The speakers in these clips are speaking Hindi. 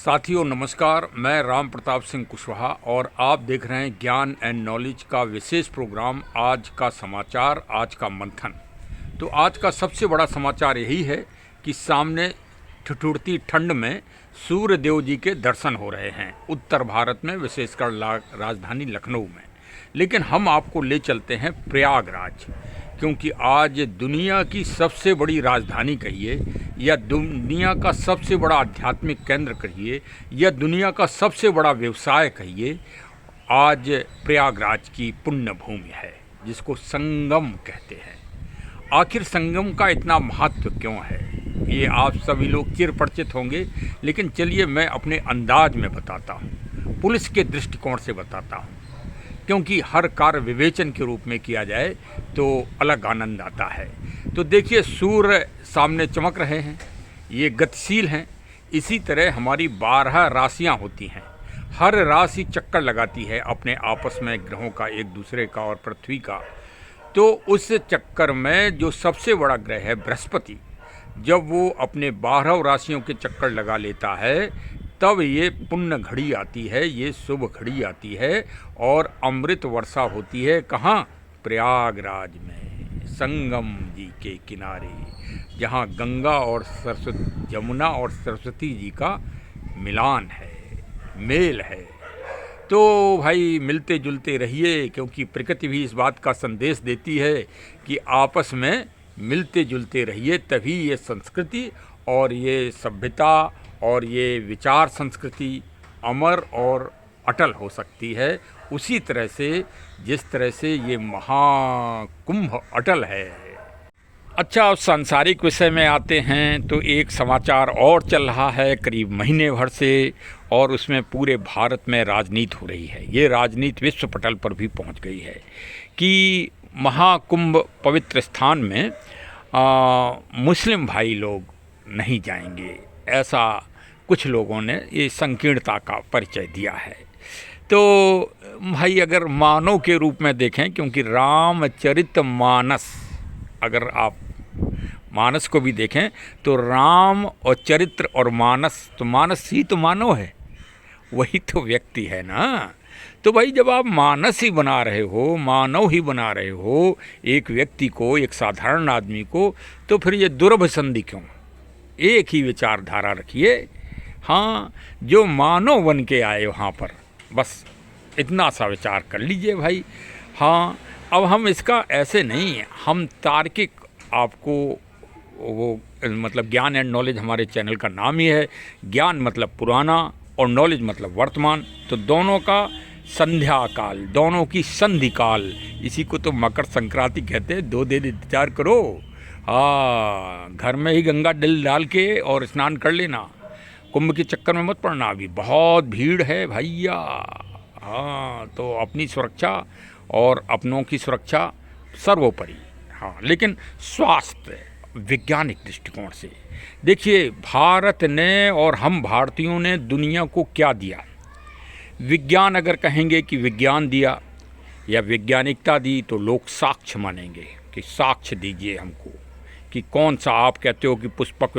साथियों नमस्कार, मैं राम प्रताप सिंह कुशवाहा और आप देख रहे हैं ज्ञान एंड नॉलेज का विशेष प्रोग्राम आज का समाचार, आज का मंथन। तो आज का सबसे बड़ा समाचार यही है कि सामने ठिठुरती ठंड में सूर्य देव जी के दर्शन हो रहे हैं उत्तर भारत में, विशेषकर राजधानी लखनऊ में। लेकिन हम आपको ले चलते हैं प्रयागराज, क्योंकि आज दुनिया की सबसे बड़ी राजधानी कहिए या दुनिया का सबसे बड़ा आध्यात्मिक केंद्र कहिए या दुनिया का सबसे बड़ा व्यवसाय कहिए, आज प्रयागराज की पुण्य भूमि है जिसको संगम कहते हैं। आखिर संगम का इतना महत्व क्यों है, ये आप सभी लोग चिर परिचित होंगे, लेकिन चलिए मैं अपने अंदाज में बताता हूँ, पुलिस के दृष्टिकोण से बताता हूँ, क्योंकि हर कार्य विवेचन के रूप में किया जाए तो अलग आनंद आता है। तो देखिए, सूर्य सामने चमक रहे हैं, ये गतिशील हैं। इसी तरह हमारी 12 राशियां होती हैं, हर राशि चक्कर लगाती है अपने आपस में, ग्रहों का, एक दूसरे का और पृथ्वी का। तो उस चक्कर में जो सबसे बड़ा ग्रह है बृहस्पति, जब वो अपने 12 राशियों के चक्कर लगा लेता है तब ये पुण्य घड़ी आती है, ये शुभ घड़ी आती है और अमृत वर्षा होती है। कहाँ? प्रयागराज में, संगम जी के किनारे, जहाँ गंगा और सरस्वती, यमुना और सरस्वती जी का मिलान है, मेल है। तो भाई मिलते जुलते रहिए, क्योंकि प्रकृति भी इस बात का संदेश देती है कि आपस में मिलते जुलते रहिए, तभी ये संस्कृति और ये सभ्यता और ये विचार संस्कृति अमर और अटल हो सकती है। उसी तरह से जिस तरह से ये महाकुंभ अटल है। अच्छा, अब सांसारिक विषय में आते हैं तो एक समाचार और चल रहा है करीब महीने भर से, और उसमें पूरे भारत में राजनीति हो रही है। ये राजनीति विश्व पटल पर भी पहुंच गई है कि महाकुंभ पवित्र स्थान में मुस्लिम भाई लोग नहीं जाएंगे, ऐसा कुछ लोगों ने ये संकीर्णता का परिचय दिया है। तो भाई अगर मानव के रूप में देखें, क्योंकि रामचरितमानस, अगर आप मानस को भी देखें तो राम और चरित्र और मानस, तो मानस ही तो मानव है, वही तो व्यक्ति है ना। तो भाई जब आप मानस ही बना रहे हो, मानव ही बना रहे हो एक व्यक्ति को, एक साधारण आदमी को, तो फिर ये दुर्भ संधि क्यों? एक ही विचारधारा रखिए। हाँ, जो मानव बन के आए वहाँ पर, बस इतना सा विचार कर लीजिए भाई। हाँ, अब हम इसका ऐसे नहीं, हम तार्किक, आपको वो मतलब ज्ञान एंड नॉलेज हमारे चैनल का नाम ही है, ज्ञान मतलब पुराना और नॉलेज मतलब वर्तमान, तो दोनों का संध्या काल, दोनों की संधि काल, इसी को तो मकर संक्रांति कहते हैं। 2 दिन इंतजार करो, हाँ, घर में ही गंगा जल डाल के और स्नान कर लेना, कुंभ के चक्कर में मत पड़ना, अभी बहुत भीड़ है भैया। हाँ, तो अपनी सुरक्षा और अपनों की सुरक्षा सर्वोपरि। हाँ, लेकिन स्वास्थ्य वैज्ञानिक दृष्टिकोण से देखिए, भारत ने और हम भारतीयों ने दुनिया को क्या दिया। विज्ञान अगर कहेंगे कि विज्ञान दिया या वैज्ञानिकता दी, तो लोग साक्ष्य मानेंगे कि साक्ष्य दीजिए हमको कि कौन सा। आप कहते हो कि पुष्पक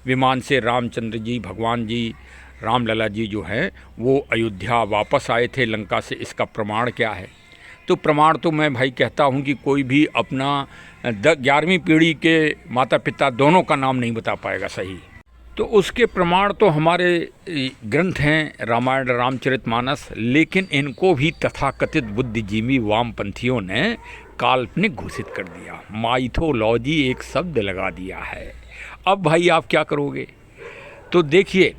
विमान से रामचंद्र जी, भगवान जी, रामलला जी जो हैं वो अयोध्या वापस आए थे लंका से, इसका प्रमाण क्या है? तो प्रमाण तो मैं भाई कहता हूँ कि कोई भी अपना 11वीं पीढ़ी के माता पिता दोनों का नाम नहीं बता पाएगा सही। तो उसके प्रमाण तो हमारे ग्रंथ हैं, रामायण, रामचरितमानस, लेकिन इनको भी तथाकथित बुद्धिजीवी वामपंथियों ने काल्पनिक घोषित कर दिया, माइथोलॉजी एक शब्द लगा दिया है। अब भाई आप क्या करोगे? तो देखिए,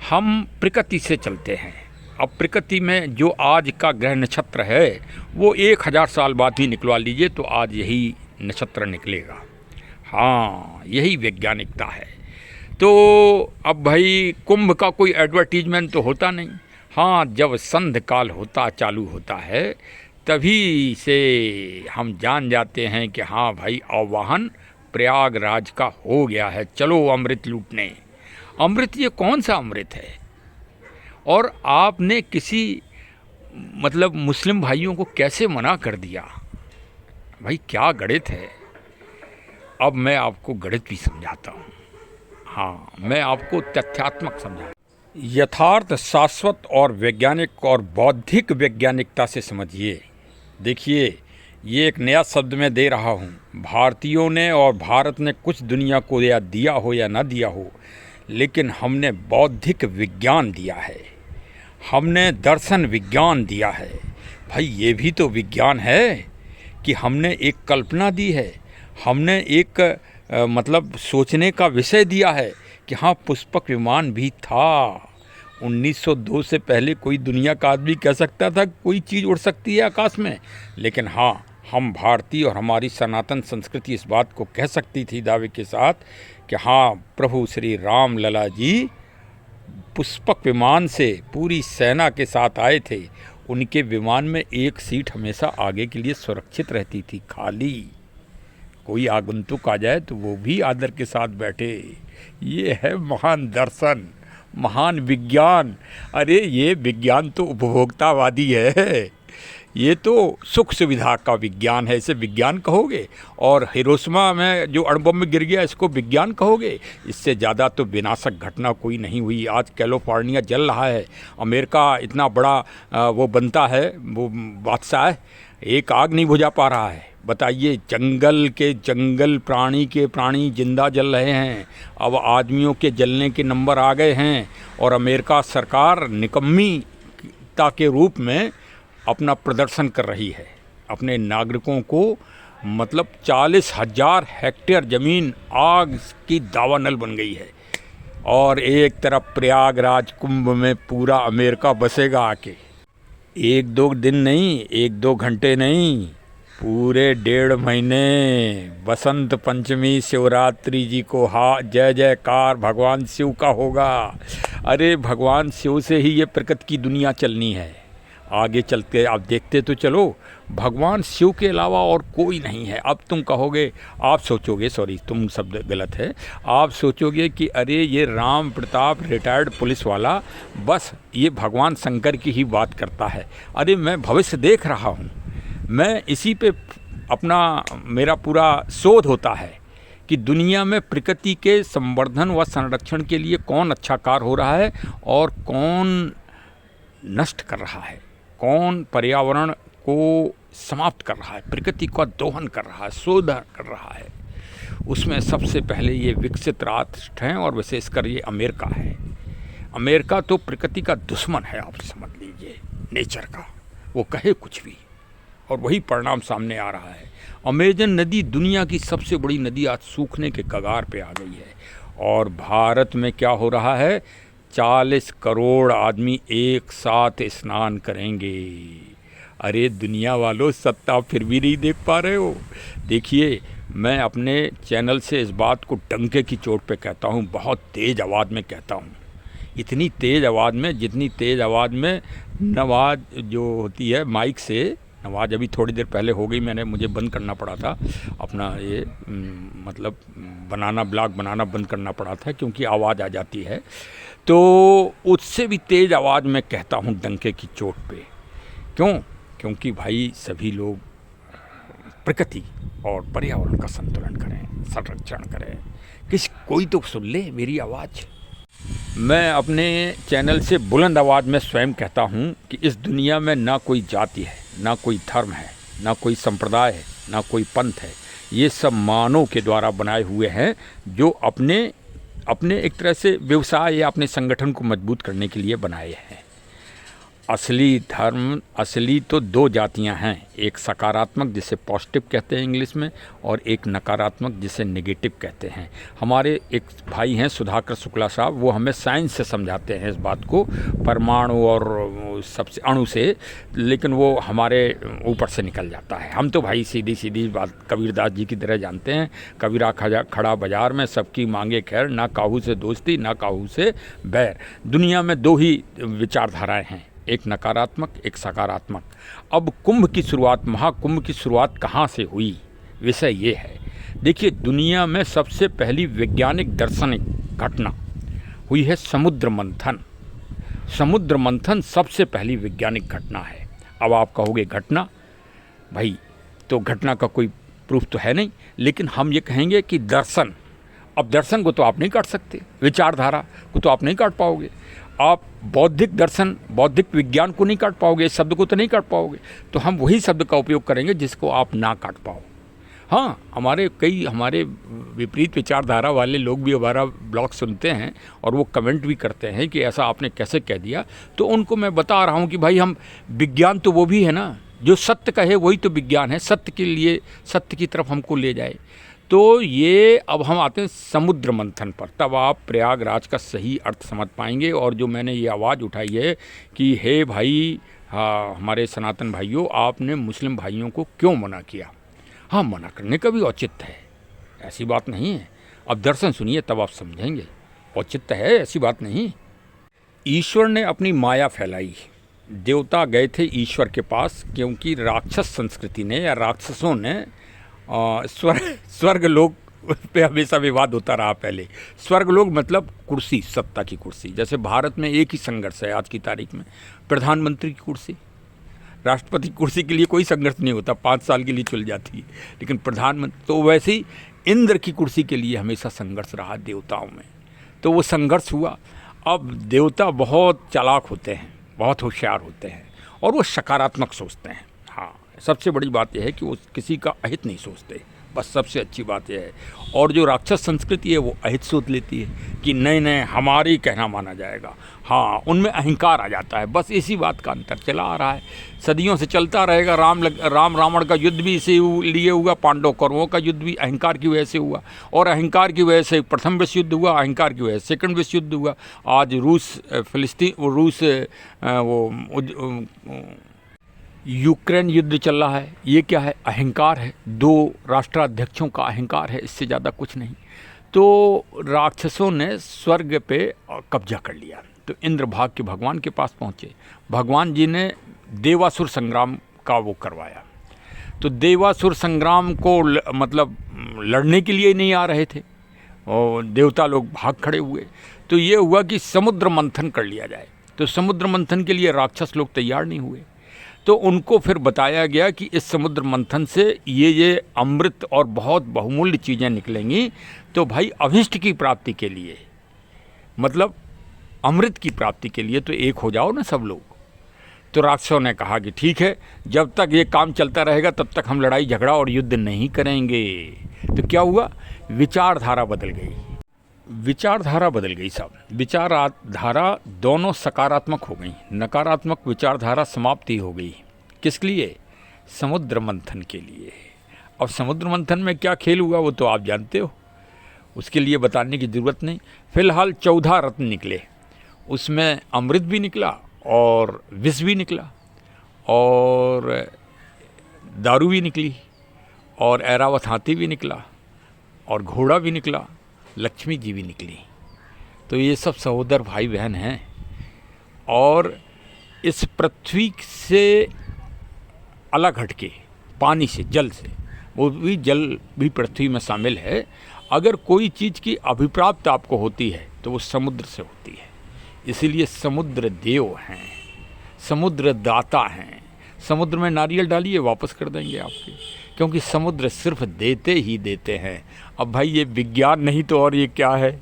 हम प्रकृति से चलते हैं। अब प्रकृति में जो आज का ग्रह नक्षत्र है वो 1000 साल बाद भी निकलवा लीजिए तो आज यही नक्षत्र निकलेगा। हाँ, यही वैज्ञानिकता है। तो अब भाई कुंभ का कोई एडवर्टीजमेंट तो होता नहीं। हाँ, जब संध काल होता, चालू होता है, तभी से हम जान जाते हैं कि हाँ भाई, आवाहन प्रयागराज का हो गया है, चलो अमृत लूटने। अमृत, ये कौन सा अमृत है? और आपने किसी मतलब मुस्लिम भाइयों को कैसे मना कर दिया? भाई क्या गणित है। अब मैं आपको गणित भी समझाता हूँ। हाँ, मैं आपको तथ्यात्मक समझा। यथार्थ, शाश्वत और वैज्ञानिक और बौद्धिक वैज्ञानिकता से समझिए। देखिए, ये एक नया शब्द मैं दे रहा हूँ। भारतीयों ने और भारत ने कुछ दुनिया को या दिया हो या ना दिया हो, लेकिन हमने बौद्धिक विज्ञान दिया है, हमने दर्शन विज्ञान दिया है। भाई, ये भी तो विज्ञान है कि हमने एक कल्पना दी है, हमने एक मतलब सोचने का विषय दिया है कि हाँ, पुष्पक विमान भी था। 1902 से पहले कोई दुनिया का आदमी कह सकता था कोई चीज़ उड़ सकती है आकाश में, लेकिन हाँ, हम भारतीय और हमारी सनातन संस्कृति इस बात को कह सकती थी दावे के साथ कि हाँ, प्रभु श्री राम लला जी पुष्पक विमान से पूरी सेना के साथ आए थे। उनके विमान में एक सीट हमेशा आगे के लिए सुरक्षित रहती थी, खाली। कोई आगंतुक आ जाए तो वो भी आदर के साथ बैठे। ये है महान दर्शन, महान विज्ञान। अरे, ये विज्ञान तो उपभोक्तावादी है, ये तो सुख सुविधा का विज्ञान है, इसे विज्ञान कहोगे? और हिरोशिमा में जो अणुबम गिर गया, इसको विज्ञान कहोगे? इससे ज़्यादा तो विनाशक घटना कोई नहीं हुई। आज कैलिफोर्निया जल रहा है, अमेरिका इतना बड़ा वो बनता है, वो बादशाह है, एक आग नहीं बुझा पा रहा है। बताइए, जंगल के जंगल, प्राणी के प्राणी जिंदा जल रहे हैं। अब आदमियों के जलने के नंबर आ गए हैं और अमेरिका सरकार निकम्मीता के रूप में अपना प्रदर्शन कर रही है। अपने नागरिकों को मतलब 40,000 हेक्टेयर ज़मीन आग की दावानल बन गई है। और एक तरफ प्रयागराज कुंभ में पूरा अमेरिका बसेगा आके। 1-2 दिन नहीं, 1-2 घंटे नहीं, पूरे 1.5 महीने। बसंत पंचमी शिवरात्रि जी को जय जयकार भगवान शिव का होगा। अरे, भगवान शिव से ही ये प्रकृति की दुनिया चलनी है। आगे चलते आप देखते तो चलो, भगवान शिव के अलावा और कोई नहीं है। अब तुम कहोगे, आप सोचोगे, सॉरी तुम शब्द गलत है, आप सोचोगे कि अरे, ये राम प्रताप रिटायर्ड पुलिस वाला बस ये भगवान शंकर की ही बात करता है। अरे, मैं भविष्य देख रहा हूँ, मैं इसी पे मेरा पूरा शोध होता है कि दुनिया में प्रकृति के संवर्धन व संरक्षण के लिए कौन अच्छा कार्य हो रहा है और कौन नष्ट कर रहा है, कौन पर्यावरण को समाप्त कर रहा है, प्रकृति का दोहन कर रहा है, शोधन कर रहा है। उसमें सबसे पहले ये विकसित राष्ट्र हैं और विशेषकर ये अमेरिका है। अमेरिका तो प्रकृति का दुश्मन है, आप समझ लीजिए, नेचर का। वो कहे कुछ भी और वही परिणाम सामने आ रहा है। अमेजन नदी दुनिया की सबसे बड़ी नदी आज सूखने के कगार पे आ गई है। और भारत में क्या हो रहा है, 40 करोड़ आदमी एक साथ स्नान करेंगे। अरे, दुनिया वालों, सत्ता फिर भी नहीं देख पा रहे हो? देखिए, मैं अपने चैनल से इस बात को डंके की चोट पे कहता हूँ, बहुत तेज़ आवाज़ में कहता हूँ। इतनी तेज़ आवाज़ में, जितनी तेज़ आवाज़ में नवाज़ जो होती है माइक से, नवाज़ अभी थोड़ी देर पहले हो गई, मुझे बंद करना पड़ा था अपना ये मतलब ब्लॉग बनाना बंद करना पड़ा था क्योंकि आवाज़ आ जाती है। तो उससे भी तेज़ आवाज़ में कहता हूँ डंके की चोट पे। क्यों? क्योंकि भाई सभी लोग प्रकृति और पर्यावरण का संतुलन करें, संरक्षण करें। कोई तो सुन ले मेरी आवाज़। मैं अपने चैनल से बुलंद आवाज़ में स्वयं कहता हूँ कि इस दुनिया में ना कोई जाति है, ना कोई धर्म है, ना कोई संप्रदाय है, ना कोई पंथ है। ये सब मानव के द्वारा बनाए हुए हैं जो अपने एक तरह से व्यवसाय या अपने संगठन को मजबूत करने के लिए बनाए हैं। असली तो 2 जातियां हैं, एक सकारात्मक जिसे पॉजिटिव कहते हैं इंग्लिश में, और एक नकारात्मक जिसे नेगेटिव कहते हैं। हमारे एक भाई हैं सुधाकर शुक्ला साहब, वो हमें साइंस से समझाते हैं इस बात को, परमाणु और सबसे अणु से, लेकिन वो हमारे ऊपर से निकल जाता है। हम तो भाई सीधी सीधी बात कबीरदास जी की तरह जानते हैं, कबीरा खड़ा बाजार में सबकी मांगे खैर, ना काहू से दोस्ती ना काहू से बैर। दुनिया में 2 ही विचारधाराएँ हैं, एक नकारात्मक, एक सकारात्मक। अब कुंभ की शुरुआत, महाकुंभ की शुरुआत कहाँ से हुई, विषय ये है। देखिए, दुनिया में सबसे पहली वैज्ञानिक दार्शनिक घटना हुई है समुद्र मंथन। समुद्र मंथन सबसे पहली वैज्ञानिक घटना है। अब आप कहोगे घटना, भाई तो घटना का कोई प्रूफ तो है नहीं, लेकिन हम ये कहेंगे कि दर्शन। अब दर्शन को तो आप नहीं काट सकते, विचारधारा को तो आप नहीं काट पाओगे। आप बौद्धिक दर्शन, बौद्धिक विज्ञान को नहीं काट पाओगे, इस शब्द को तो नहीं काट पाओगे, तो हम वही शब्द का उपयोग करेंगे जिसको आप ना काट पाओ। हाँ, हमारे विपरीत विचारधारा वाले लोग भी हमारा ब्लॉग सुनते हैं और वो कमेंट भी करते हैं कि ऐसा आपने कैसे कह दिया। तो उनको मैं बता रहा हूँ कि भाई हम विज्ञान तो वो भी है ना, जो सत्य कहे वही तो विज्ञान है, सत्य के लिए, सत्य की तरफ हमको ले जाए। तो ये अब हम आते हैं समुद्र मंथन पर, तब आप प्रयागराज का सही अर्थ समझ पाएंगे। और जो मैंने ये आवाज़ उठाई है कि हे भाई, हाँ हमारे सनातन भाइयों, आपने मुस्लिम भाइयों को क्यों मना किया? हाँ, मना करने का भी औचित्य है, ऐसी बात नहीं है। अब दर्शन सुनिए तब आप समझेंगे, औचित्य है, ऐसी बात नहीं। ईश्वर ने अपनी माया फैलाई, देवता गए थे ईश्वर के पास, क्योंकि राक्षस संस्कृति ने या राक्षसों ने स्वर्ग लोक पे हमेशा विवाद होता रहा। पहले स्वर्ग लोक मतलब कुर्सी, सत्ता की कुर्सी। जैसे भारत में एक ही संघर्ष है आज की तारीख में, प्रधानमंत्री की कुर्सी। राष्ट्रपति की कुर्सी के लिए कोई संघर्ष नहीं होता, 5 साल के लिए चल जाती है, लेकिन प्रधानमंत्री तो वैसे ही इंद्र की कुर्सी के लिए हमेशा संघर्ष रहा देवताओं में। तो वो संघर्ष हुआ। अब देवता बहुत चालाक होते हैं, बहुत होशियार होते हैं और वो सकारात्मक सोचते हैं। हाँ, सबसे बड़ी बात यह है कि वो किसी का अहित नहीं सोचते, बस सबसे अच्छी बात यह है। और जो राक्षस संस्कृति है वो अहित सोच लेती है कि नहीं नहीं हमारी कहना माना जाएगा। हाँ, उनमें अहंकार आ जाता है। बस इसी बात का अंतर चला आ रहा है, सदियों से चलता रहेगा। राम रावण का युद्ध भी इसी लिए हुआ, पांडव कौरवों का युद्ध भी अहंकार की वजह से हुआ, और अहंकार की वजह से प्रथम विश्व युद्ध हुआ, अहंकार की वजह से सेकंड विश्व युद्ध हुआ। आज यूक्रेन युद्ध चल रहा है, ये क्या है? अहंकार है, 2 राष्ट्राध्यक्षों का अहंकार है, इससे ज़्यादा कुछ नहीं। तो राक्षसों ने स्वर्ग पे कब्जा कर लिया, तो इंद्र भाग के भगवान के पास पहुँचे। भगवान जी ने देवासुर संग्राम का वो करवाया। तो देवासुर संग्राम को मतलब लड़ने के लिए नहीं आ रहे थे और देवता लोग भाग खड़े हुए। तो ये हुआ कि समुद्र मंथन कर लिया जाए। तो समुद्र मंथन के लिए राक्षस लोग तैयार नहीं हुए। तो उनको फिर बताया गया कि इस समुद्र मंथन से ये अमृत और बहुत बहुमूल्य चीज़ें निकलेंगी। तो भाई अभिष्ट की प्राप्ति के लिए, मतलब अमृत की प्राप्ति के लिए तो एक हो जाओ ना सब लोग। तो राक्षसों ने कहा कि ठीक है, जब तक ये काम चलता रहेगा तब तक हम लड़ाई झगड़ा और युद्ध नहीं करेंगे। तो क्या हुआ? विचारधारा बदल गई, विचारधारा बदल गई साहब। विचारधारा दोनों सकारात्मक हो गई, नकारात्मक विचारधारा समाप्ति हो गई। किस लिए? समुद्र मंथन के लिए। अब समुद्र मंथन में क्या खेल हुआ वो तो आप जानते हो, उसके लिए बताने की ज़रूरत नहीं। फिलहाल 14 रत्न निकले, उसमें अमृत भी निकला और विष भी निकला और दारू भी निकली और ऐरावत हाथी भी निकला और घोड़ा भी निकला, लक्ष्मी जी भी निकली। तो ये सब सहोदर भाई बहन हैं। और इस पृथ्वी से अलग हटके, पानी से, जल से, वो भी जल भी पृथ्वी में शामिल है। अगर कोई चीज़ की अभिप्राप्त आपको होती है तो वो समुद्र से होती है। इसीलिए समुद्र देव हैं, समुद्र दाता हैं। समुद्र में नारियल डालिए, वापस कर देंगे आपके, क्योंकि समुद्र सिर्फ देते ही देते हैं। अब भाई ये विज्ञान नहीं तो और ये क्या है?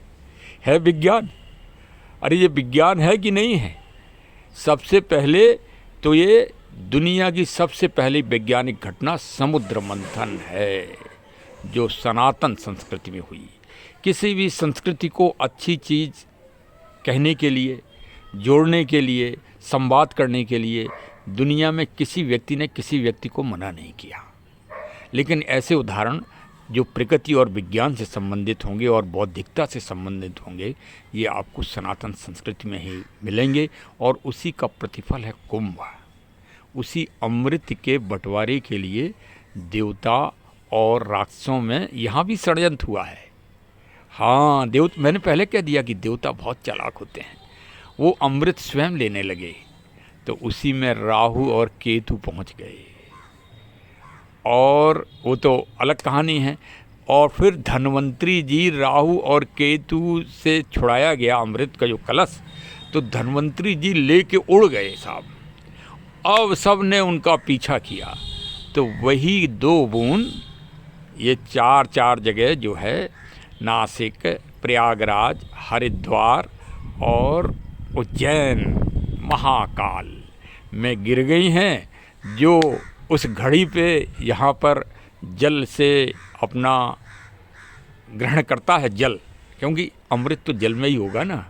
है विज्ञान? अरे ये विज्ञान है कि नहीं है? सबसे पहले तो ये दुनिया की सबसे पहली वैज्ञानिक घटना समुद्र मंथन है, जो सनातन संस्कृति में हुई। किसी भी संस्कृति को अच्छी चीज़ कहने के लिए, जोड़ने के लिए, संवाद करने के लिए दुनिया में किसी व्यक्ति ने किसी व्यक्ति को मना नहीं किया। लेकिन ऐसे उदाहरण जो प्रकृति और विज्ञान से संबंधित होंगे और बौद्धिकता से संबंधित होंगे, ये आपको सनातन संस्कृति में ही मिलेंगे। और उसी का प्रतिफल है कुंभ। उसी अमृत के बंटवारे के लिए देवता और राक्षसों में यहाँ भी षड्यंत्र हुआ है। हाँ, मैंने पहले कह दिया कि देवता बहुत चालाक होते हैं। वो अमृत स्वयं लेने लगे, तो उसी में राहु और केतु पहुँच गए, और वो तो अलग कहानी है। और फिर धन्वंतरी जी, राहु और केतु से छुड़ाया गया अमृत का जो कलश, तो धन्वंतरी जी लेके उड़ गए साहब। अब सब ने उनका पीछा किया। तो वही 2 बूंद, ये 4 जगह जो है, नासिक, प्रयागराज, हरिद्वार और उज्जैन महाकाल में गिर गई हैं, जो उस घड़ी पे यहाँ पर जल से अपना ग्रहण करता है जल, क्योंकि अमृत तो जल में ही होगा ना।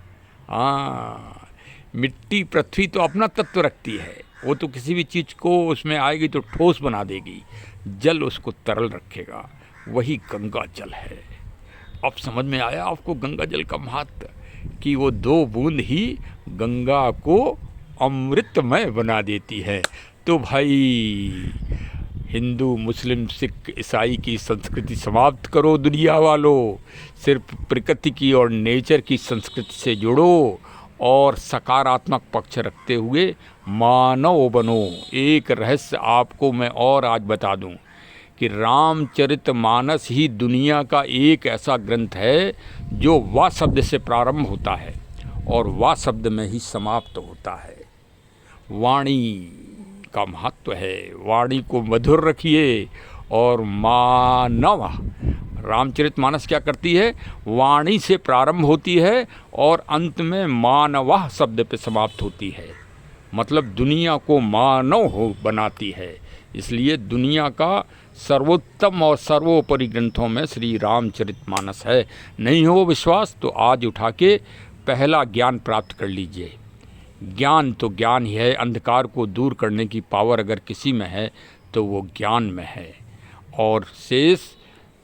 हाँ, मिट्टी पृथ्वी तो अपना तत्व रखती है, वो तो किसी भी चीज़ को उसमें आएगी तो ठोस बना देगी, जल उसको तरल रखेगा, वही गंगा जल है। अब समझ में आया आपको गंगा जल का महत्व, कि वो 2 बूंद ही गंगा को अमृतमय बना देती है। तो भाई हिंदू, मुस्लिम, सिख, ईसाई की संस्कृति समाप्त करो दुनिया वालों, सिर्फ प्रकृति की और नेचर की संस्कृति से जुड़ो और सकारात्मक पक्ष रखते हुए मानव बनो। एक रहस्य आपको मैं और आज बता दूं कि रामचरितमानस ही दुनिया का एक ऐसा ग्रंथ है जो वा शब्द से प्रारंभ होता है और वा शब्द में ही समाप्त होता है। वाणी का महत्व है, वाणी को मधुर रखिए। और मानव, रामचरितमानस क्या करती है, वाणी से प्रारंभ होती है और अंत में मानवः शब्द पे समाप्त होती है, मतलब दुनिया को मानव हो बनाती है। इसलिए दुनिया का सर्वोत्तम और सर्वोपरि ग्रंथों में श्री रामचरितमानस है। नहीं हो विश्वास तो आज उठा के पहला ज्ञान प्राप्त कर लीजिए। ज्ञान तो ज्ञान ही है, अंधकार को दूर करने की पावर अगर किसी में है तो वो ज्ञान में है, और शेष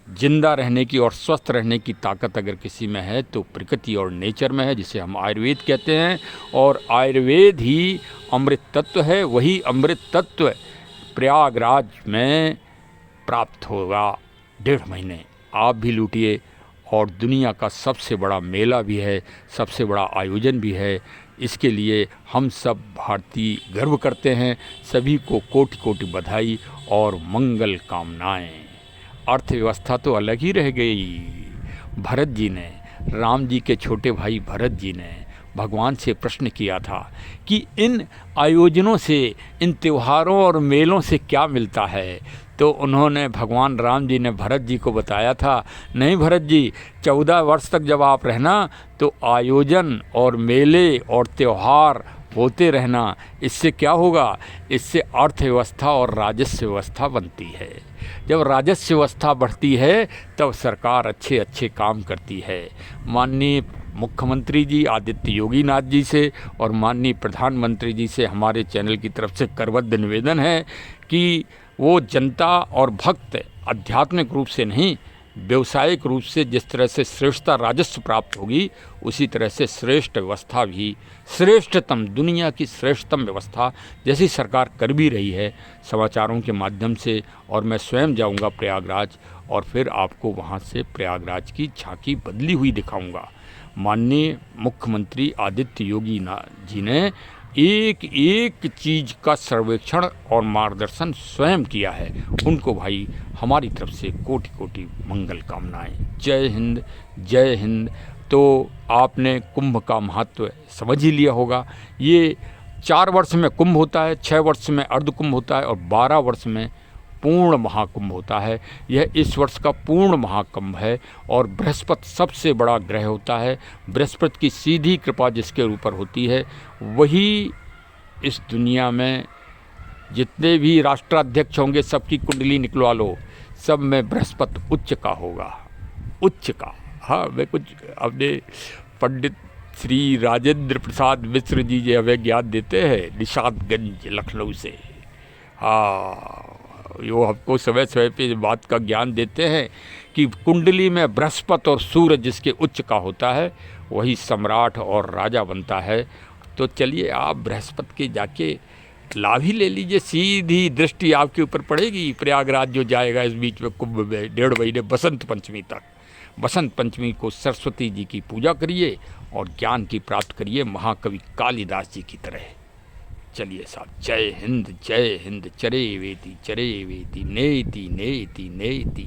जिंदा रहने की और स्वस्थ रहने की ताकत अगर किसी में है तो प्रकृति और नेचर में है, जिसे हम आयुर्वेद कहते हैं। और आयुर्वेद ही अमृत तत्व है, वही अमृत तत्व प्रयागराज में प्राप्त होगा 1.5 महीने। आप भी लूटिए, और दुनिया का सबसे बड़ा मेला भी है, सबसे बड़ा आयोजन भी है। इसके लिए हम सब भारतीय गर्व करते हैं। सभी को कोटि कोटि बधाई और मंगल कामनाएं। अर्थव्यवस्था तो अलग ही रह गई। भरत जी ने, राम जी के छोटे भाई भरत जी ने भगवान से प्रश्न किया था कि इन आयोजनों से, इन त्योहारों और मेलों से क्या मिलता है। तो उन्होंने, भगवान राम जी ने भरत जी को बताया था, नहीं भरत जी, 14 वर्ष तक जब आप रहना तो आयोजन और मेले और त्यौहार होते रहना। इससे क्या होगा, इससे अर्थव्यवस्था और राजस्व व्यवस्था बनती है। जब राजस्व व्यवस्था बढ़ती है तब सरकार अच्छे अच्छे काम करती है। माननीय मुख्यमंत्री जी आदित्य योगी नाथ जी से और माननीय प्रधानमंत्री जी से हमारे चैनल की तरफ से करबद्ध निवेदन है कि वो जनता और भक्त आध्यात्मिक रूप से नहीं, व्यवसायिक रूप से जिस तरह से श्रेष्ठता राजस्व प्राप्त होगी, उसी तरह से श्रेष्ठ व्यवस्था भी, श्रेष्ठतम, दुनिया की श्रेष्ठतम व्यवस्था जैसी सरकार कर भी रही है समाचारों के माध्यम से। और मैं स्वयं जाऊंगा प्रयागराज और फिर आपको वहां से प्रयागराज की झांकी बदली हुई दिखाऊंगा। माननीय मुख्यमंत्री आदित्य योगी नाथ जी ने एक एक चीज़ का सर्वेक्षण और मार्गदर्शन स्वयं किया है। उनको भाई हमारी तरफ से कोटि कोटि मंगल कामनाएं। जय हिंद, जय हिंद। तो आपने कुंभ का महत्व समझ ही लिया होगा। ये 4 वर्ष में कुंभ होता है, 6 वर्ष में अर्ध कुंभ होता है और 12 वर्ष में पूर्ण महाकुंभ होता है। यह इस वर्ष का पूर्ण महाकुंभ है और बृहस्पति सबसे बड़ा ग्रह होता है। बृहस्पति की सीधी कृपा जिसके ऊपर होती है, वही इस दुनिया में जितने भी राष्ट्राध्यक्ष होंगे सबकी कुंडली निकलवा लो, सब में बृहस्पति उच्च का होगा, उच्च का। हाँ, मैं कुछ अपने पंडित श्री राजेंद्र प्रसाद मिश्र जी जो हमें ज्ञान देते हैं निशादगंज लखनऊ से, हाँ, वो हमको समय समय पे बात का ज्ञान देते हैं कि कुंडली में बृहस्पति और सूर्य जिसके उच्च का होता है वही सम्राट और राजा बनता है। तो चलिए आप बृहस्पति के जाके लाभ ही ले लीजिए, सीधी दृष्टि आपके ऊपर पड़ेगी। प्रयागराज जो जाएगा इस बीच में कुंभ में 1.5 महीने बसंत पंचमी तक, बसंत पंचमी को सरस्वती जी की पूजा करिए और ज्ञान की प्राप्त करिए महाकवि कालिदास जी की तरह। चलिए साहब, जय हिंद, जय हिंद। चरे वेति नेति नेति नेति।